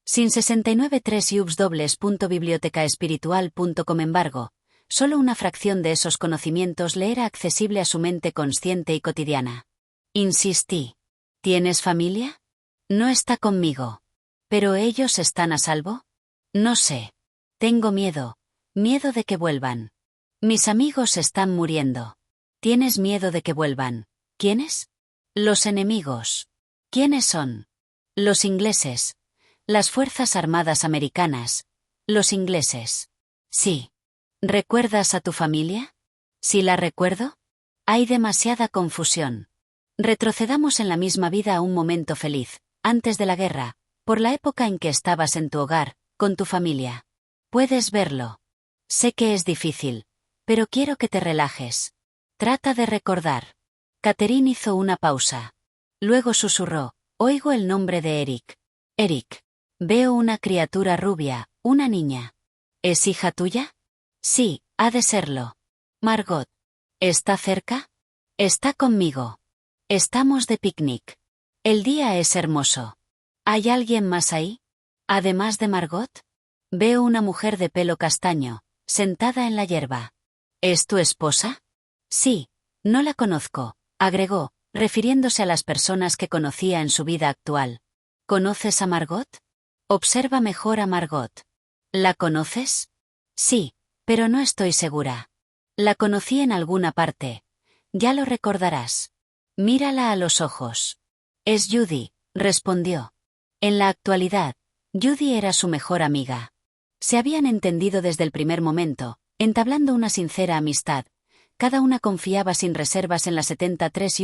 Sin 69.3 bibliotecaespiritual.com. Embargo, solo una fracción de esos conocimientos le era accesible a su mente consciente y cotidiana. Insistí. ¿Tienes familia? No está conmigo. ¿Pero ellos están a salvo? No sé. Tengo miedo de que vuelvan. Mis amigos están muriendo. ¿Tienes miedo de que vuelvan? ¿Quiénes? Los enemigos. ¿Quiénes son? Los ingleses. Las Fuerzas Armadas Americanas. Los ingleses. Sí. ¿Recuerdas a tu familia? ¿Sí la recuerdo? Hay demasiada confusión. Retrocedamos en la misma vida a un momento feliz, antes de la guerra, por la época en que estabas en tu hogar, con tu familia. Puedes verlo. Sé que es difícil, pero quiero que te relajes. Trata de recordar. Catherine hizo una pausa. Luego susurró, oigo el nombre de Eric. Eric. Veo una criatura rubia, una niña. ¿Es hija tuya? Sí, ha de serlo. Margot. ¿Está cerca? Está conmigo. Estamos de picnic. El día es hermoso. ¿Hay alguien más ahí? Además de Margot. Veo una mujer de pelo castaño, sentada en la hierba. ¿Es tu esposa? Sí, no la conozco, agregó, refiriéndose a las personas que conocía en su vida actual. ¿Conoces a Margot? Observa mejor a Margot. ¿La conoces? Sí, pero no estoy segura. La conocí en alguna parte. Ya lo recordarás. Mírala a los ojos. Es Judy, respondió. En la actualidad, Judy era su mejor amiga. Se habían entendido desde el primer momento, entablando una sincera amistad. Cada una confiaba sin reservas en la 73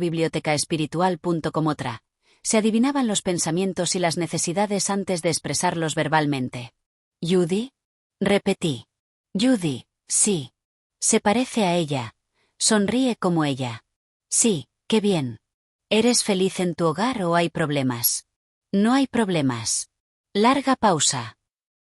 bibliotecaespiritual.com. Otra. Se adivinaban los pensamientos y las necesidades antes de expresarlos verbalmente. ¿Judy? Repetí. Judy, sí. Se parece a ella. Sonríe como ella. Sí, qué bien. ¿Eres feliz en tu hogar o hay problemas? No hay problemas. Larga pausa.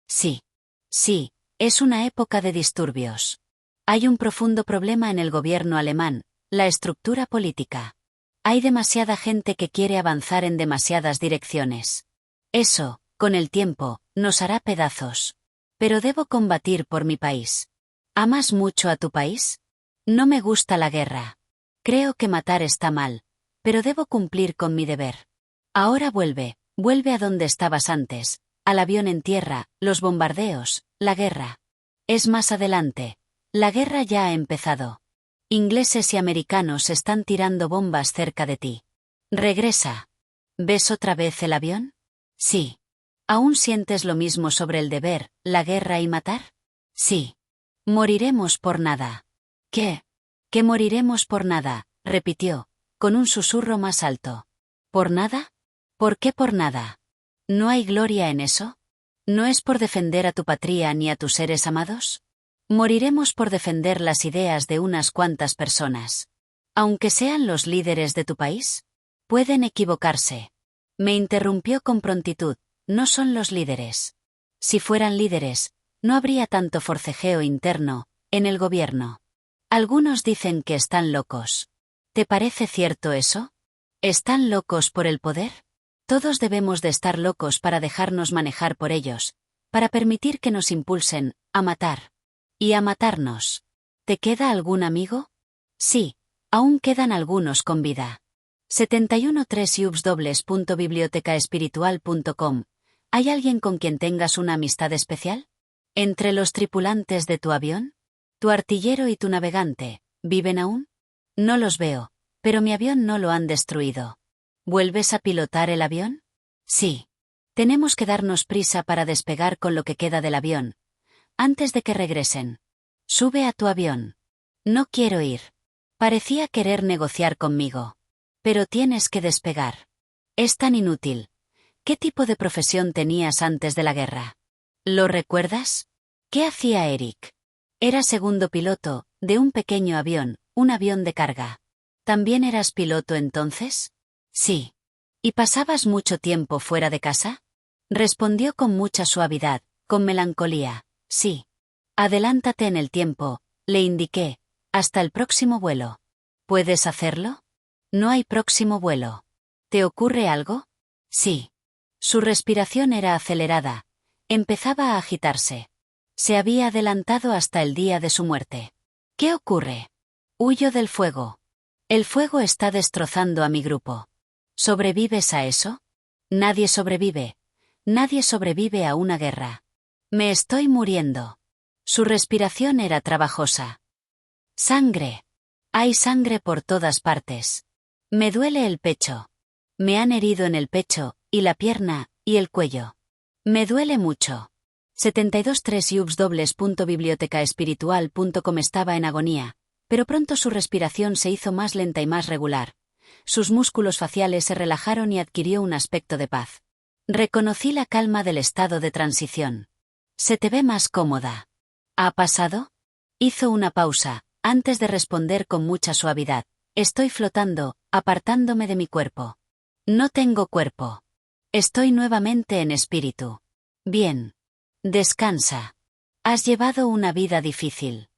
Sí. Sí, es una época de disturbios. Hay un profundo problema en el gobierno alemán, la estructura política. Hay demasiada gente que quiere avanzar en demasiadas direcciones. Eso, con el tiempo, nos hará pedazos. Pero debo combatir por mi país. ¿Amas mucho a tu país? No me gusta la guerra. Creo que matar está mal, pero debo cumplir con mi deber. Ahora vuelve a donde estabas antes, al avión en tierra, los bombardeos, la guerra. Es más adelante. La guerra ya ha empezado. Ingleses y americanos están tirando bombas cerca de ti. Regresa. ¿Ves otra vez el avión? Sí. ¿Aún sientes lo mismo sobre el deber, la guerra y matar? Sí. Moriremos por nada. ¿Qué? Que moriremos por nada, repitió, con un susurro más alto. ¿Por nada? ¿Por qué por nada? ¿No hay gloria en eso? ¿No es por defender a tu patria ni a tus seres amados? Moriremos por defender las ideas de unas cuantas personas. Aunque sean los líderes de tu país, pueden equivocarse. Me interrumpió con prontitud, no son los líderes. Si fueran líderes, no habría tanto forcejeo interno, en el gobierno. Algunos dicen que están locos. ¿Te parece cierto eso? ¿Están locos por el poder? Todos debemos de estar locos para dejarnos manejar por ellos, para permitir que nos impulsen, a matar. Y a matarnos. ¿Te queda algún amigo? Sí, aún quedan algunos con vida. 71.3 bibliotecaespiritual.com. ¿Hay alguien con quien tengas una amistad especial? ¿Entre los tripulantes de tu avión? ¿Tu artillero y tu navegante, viven aún? No los veo, pero mi avión no lo han destruido. ¿Vuelves a pilotar el avión? Sí. Tenemos que darnos prisa para despegar con lo que queda del avión. Antes de que regresen. Sube a tu avión. No quiero ir. Parecía querer negociar conmigo. Pero tienes que despegar. Es tan inútil. ¿Qué tipo de profesión tenías antes de la guerra? ¿Lo recuerdas? ¿Qué hacía Eric? Era segundo piloto, de un pequeño avión, un avión de carga. ¿También eras piloto entonces? Sí. ¿Y pasabas mucho tiempo fuera de casa? Respondió con mucha suavidad, con melancolía. Sí. Adelántate en el tiempo, le indiqué, hasta el próximo vuelo. ¿Puedes hacerlo? No hay próximo vuelo. ¿Te ocurre algo? Sí. Su respiración era acelerada. Empezaba a agitarse. Se había adelantado hasta el día de su muerte. ¿Qué ocurre? Huyo del fuego. El fuego está destrozando a mi grupo. ¿Sobrevives a eso? Nadie sobrevive. Nadie sobrevive a una guerra. Me estoy muriendo. Su respiración era trabajosa. Sangre. Hay sangre por todas partes. Me duele el pecho. Me han herido en el pecho, y la pierna, y el cuello. Me duele mucho. 72.3 yubs.bibliotecaespiritual.com estaba en agonía, pero pronto su respiración se hizo más lenta y más regular. Sus músculos faciales se relajaron y adquirió un aspecto de paz. Reconocí la calma del estado de transición. Se te ve más cómoda. ¿Ha pasado? Hizo una pausa, antes de responder con mucha suavidad. Estoy flotando, apartándome de mi cuerpo. No tengo cuerpo. Estoy nuevamente en espíritu. Bien. Descansa. Has llevado una vida difícil.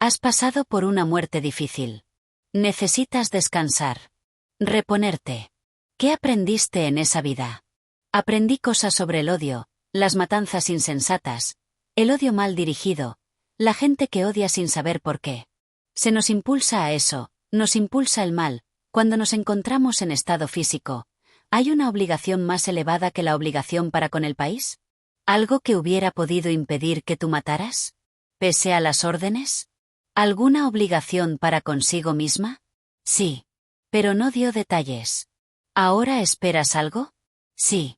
Has pasado por una muerte difícil. Necesitas descansar. Reponerte. ¿Qué aprendiste en esa vida? Aprendí cosas sobre el odio, las matanzas insensatas, el odio mal dirigido, la gente que odia sin saber por qué. Se nos impulsa a eso, nos impulsa el mal, cuando nos encontramos en estado físico. ¿Hay una obligación más elevada que la obligación para con el país? ¿Algo que hubiera podido impedir que tú mataras? ¿Pese a las órdenes? ¿Alguna obligación para consigo misma? Sí. Pero no dio detalles. ¿Ahora esperas algo? Sí.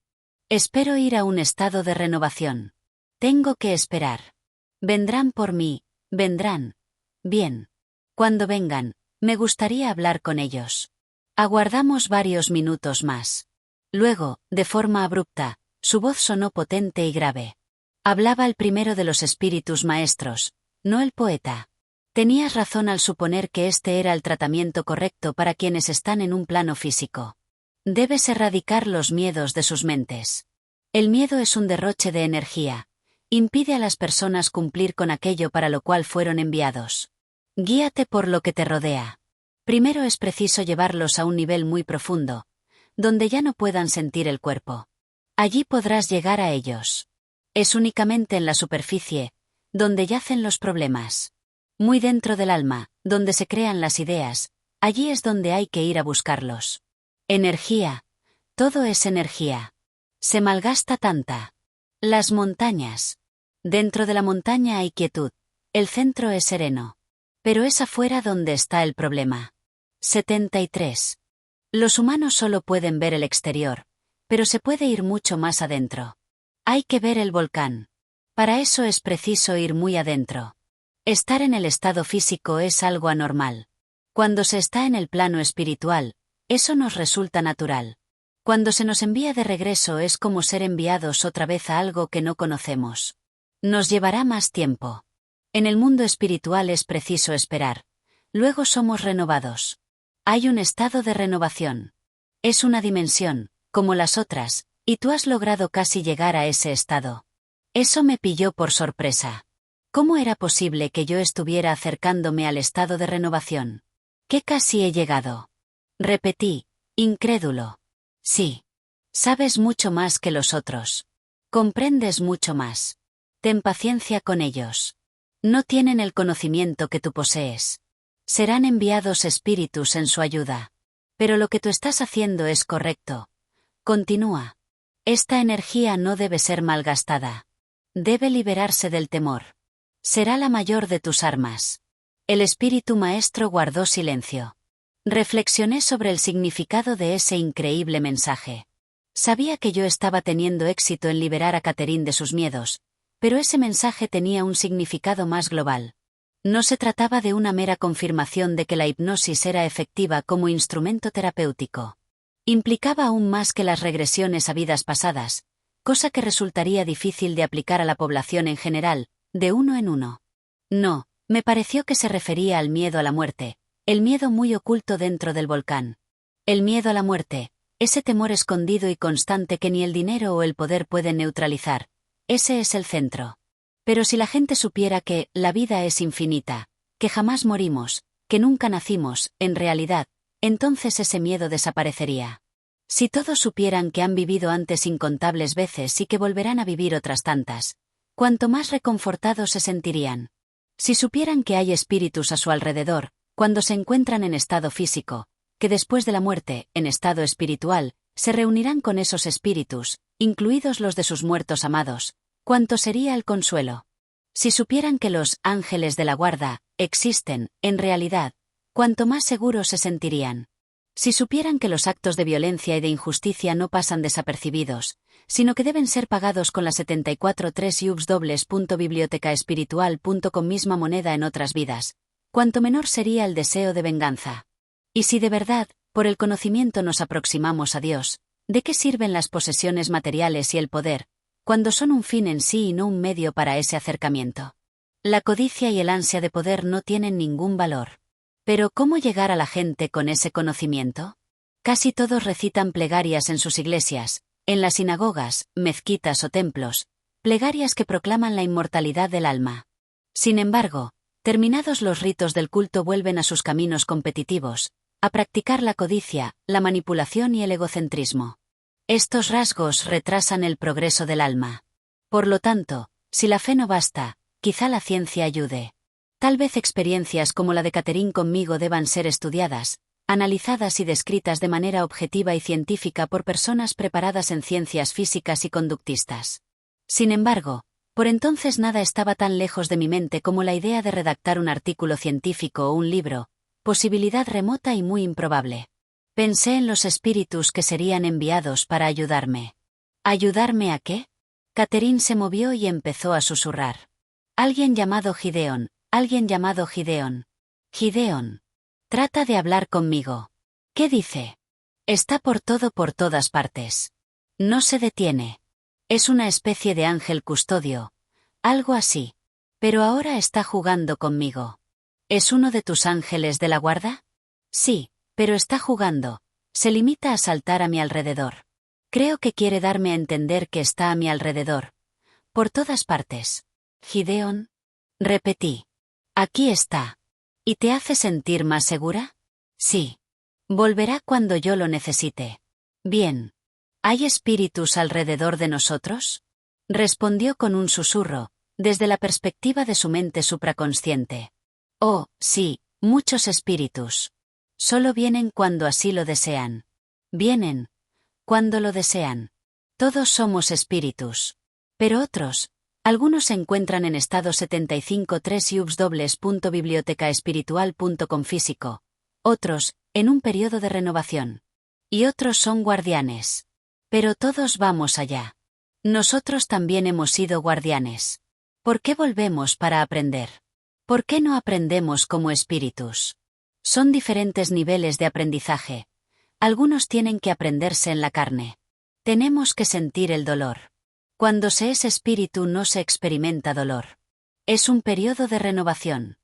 Espero ir a un estado de renovación. Tengo que esperar. Vendrán por mí, vendrán. Bien. Cuando vengan, me gustaría hablar con ellos. Aguardamos varios minutos más. Luego, de forma abrupta, su voz sonó potente y grave. Hablaba el primero de los espíritus maestros, no el poeta. Tenías razón al suponer que este era el tratamiento correcto para quienes están en un plano físico. Debes erradicar los miedos de sus mentes. El miedo es un derroche de energía. Impide a las personas cumplir con aquello para lo cual fueron enviados. Guíate por lo que te rodea. Primero es preciso llevarlos a un nivel muy profundo, donde ya no puedan sentir el cuerpo. Allí podrás llegar a ellos. Es únicamente en la superficie, donde yacen los problemas. Muy dentro del alma, donde se crean las ideas, allí es donde hay que ir a buscarlos. Energía. Todo es energía. Se malgasta tanta. Las montañas. Dentro de la montaña hay quietud. El centro es sereno. Pero es afuera donde está el problema. 73. Los humanos solo pueden ver el exterior, pero se puede ir mucho más adentro. Hay que ver el volcán. Para eso es preciso ir muy adentro. Estar en el estado físico es algo anormal. Cuando se está en el plano espiritual, eso nos resulta natural. Cuando se nos envía de regreso es como ser enviados otra vez a algo que no conocemos. Nos llevará más tiempo. En el mundo espiritual es preciso esperar. Luego somos renovados. Hay un estado de renovación. Es una dimensión, como las otras, y tú has logrado casi llegar a ese estado. Eso me pilló por sorpresa. ¿Cómo era posible que yo estuviera acercándome al estado de renovación? ¿Qué casi he llegado? Repetí, incrédulo. Sí. Sabes mucho más que los otros. Comprendes mucho más. Ten paciencia con ellos. No tienen el conocimiento que tú posees. Serán enviados espíritus en su ayuda. Pero lo que tú estás haciendo es correcto. Continúa. Esta energía no debe ser malgastada. Debe liberarse del temor. Será la mayor de tus armas. El espíritu maestro guardó silencio. Reflexioné sobre el significado de ese increíble mensaje. Sabía que yo estaba teniendo éxito en liberar a Catherine de sus miedos, pero ese mensaje tenía un significado más global. No se trataba de una mera confirmación de que la hipnosis era efectiva como instrumento terapéutico. Implicaba aún más que las regresiones a vidas pasadas, cosa que resultaría difícil de aplicar a la población en general, de uno en uno. No, me pareció que se refería al miedo a la muerte, el miedo muy oculto dentro del volcán. El miedo a la muerte, ese temor escondido y constante que ni el dinero o el poder pueden neutralizar, ese es el centro. Pero si la gente supiera que la vida es infinita, que jamás morimos, que nunca nacimos, en realidad, entonces ese miedo desaparecería. Si todos supieran que han vivido antes incontables veces y que volverán a vivir otras tantas, cuánto más reconfortados se sentirían. Si supieran que hay espíritus a su alrededor, cuando se encuentran en estado físico, que después de la muerte, en estado espiritual, se reunirán con esos espíritus, incluidos los de sus muertos amados, cuánto sería el consuelo. Si supieran que los ángeles de la guarda existen, en realidad, cuánto más seguros se sentirían. Si supieran que los actos de violencia y de injusticia no pasan desapercibidos, sino que deben ser pagados con la 74.3 bibliotecaespiritual.com misma moneda en otras vidas, cuánto menor sería el deseo de venganza. Y si de verdad, por el conocimiento nos aproximamos a Dios, ¿de qué sirven las posesiones materiales y el poder, cuando son un fin en sí y no un medio para ese acercamiento? La codicia y el ansia de poder no tienen ningún valor. Pero ¿cómo llegar a la gente con ese conocimiento? Casi todos recitan plegarias en sus iglesias, en las sinagogas, mezquitas o templos, plegarias que proclaman la inmortalidad del alma. Sin embargo, terminados los ritos del culto vuelven a sus caminos competitivos, a practicar la codicia, la manipulación y el egocentrismo. Estos rasgos retrasan el progreso del alma. Por lo tanto, si la fe no basta, quizá la ciencia ayude. Tal vez experiencias como la de Catherine conmigo deban ser estudiadas, analizadas y descritas de manera objetiva y científica por personas preparadas en ciencias físicas y conductistas. Sin embargo, por entonces nada estaba tan lejos de mi mente como la idea de redactar un artículo científico o un libro, posibilidad remota y muy improbable. Pensé en los espíritus que serían enviados para ayudarme. ¿Ayudarme a qué? Catherine se movió y empezó a susurrar. Alguien llamado Gideon. Alguien llamado Gideon. Gideon. Trata de hablar conmigo. ¿Qué dice? Está por todas partes. No se detiene. Es una especie de ángel custodio. Algo así. Pero ahora está jugando conmigo. ¿Es uno de tus ángeles de la guarda? Sí, pero está jugando. Se limita a saltar a mi alrededor. Creo que quiere darme a entender que está a mi alrededor. Por todas partes. Gideon. Repetí. Aquí está. ¿Y te hace sentir más segura? Sí. Volverá cuando yo lo necesite. Bien. ¿Hay espíritus alrededor de nosotros? Respondió con un susurro, desde la perspectiva de su mente supraconsciente. Oh, sí, muchos espíritus. Solo vienen cuando así lo desean. Vienen. Cuando lo desean. Todos somos espíritus. Pero otros. Algunos se encuentran en estado 75.3 bibliotecaespiritual.com físico. Otros, en un periodo de renovación. Y otros son guardianes. Pero todos vamos allá. Nosotros también hemos sido guardianes. ¿Por qué volvemos para aprender? ¿Por qué no aprendemos como espíritus? Son diferentes niveles de aprendizaje. Algunos tienen que aprenderse en la carne. Tenemos que sentir el dolor. Cuando se es espíritu no se experimenta dolor. Es un periodo de renovación.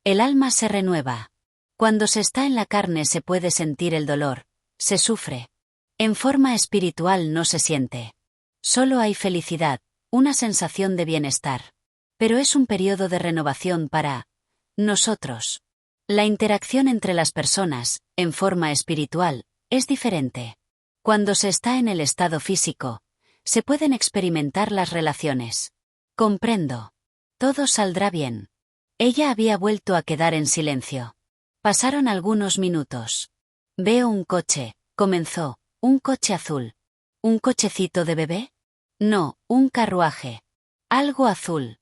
El alma se renueva. Cuando se está en la carne se puede sentir el dolor, se sufre. En forma espiritual no se siente. Solo hay felicidad, una sensación de bienestar. Pero es un periodo de renovación para nosotros. La interacción entre las personas, en forma espiritual, es diferente. Cuando se está en el estado físico, se pueden experimentar las relaciones. Comprendo. Todo saldrá bien. Ella había vuelto a quedar en silencio. Pasaron algunos minutos. Veo un coche, comenzó, un coche azul. ¿Un cochecito de bebé? No, un carruaje. Algo azul.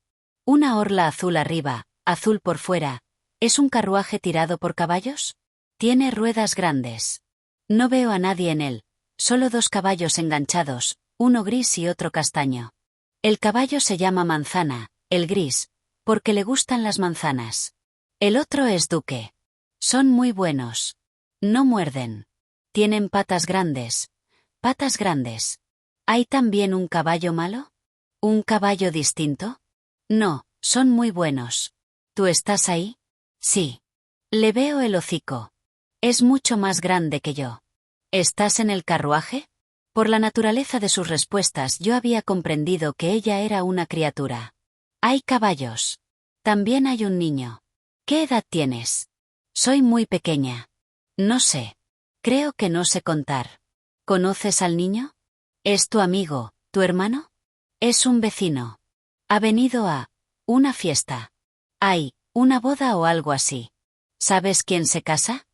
Una orla azul arriba, azul por fuera. ¿Es un carruaje tirado por caballos? Tiene ruedas grandes. No veo a nadie en él, solo dos caballos enganchados, uno gris y otro castaño. El caballo se llama Manzana, el gris, porque le gustan las manzanas. El otro es Duque. Son muy buenos. No muerden. Tienen patas grandes. Patas grandes. ¿Hay también un caballo malo? ¿Un caballo distinto? No, son muy buenos. ¿Tú estás ahí? Sí. Le veo el hocico. Es mucho más grande que yo. ¿Estás en el carruaje? Por la naturaleza de sus respuestas yo había comprendido que ella era una criatura. Hay caballos. También hay un niño. ¿Qué edad tienes? Soy muy pequeña. No sé. Creo que no sé contar. ¿Conoces al niño? ¿Es tu amigo, tu hermano? Es un vecino. Ha venido a una fiesta. Hay una boda o algo así. ¿Sabes quién se casa?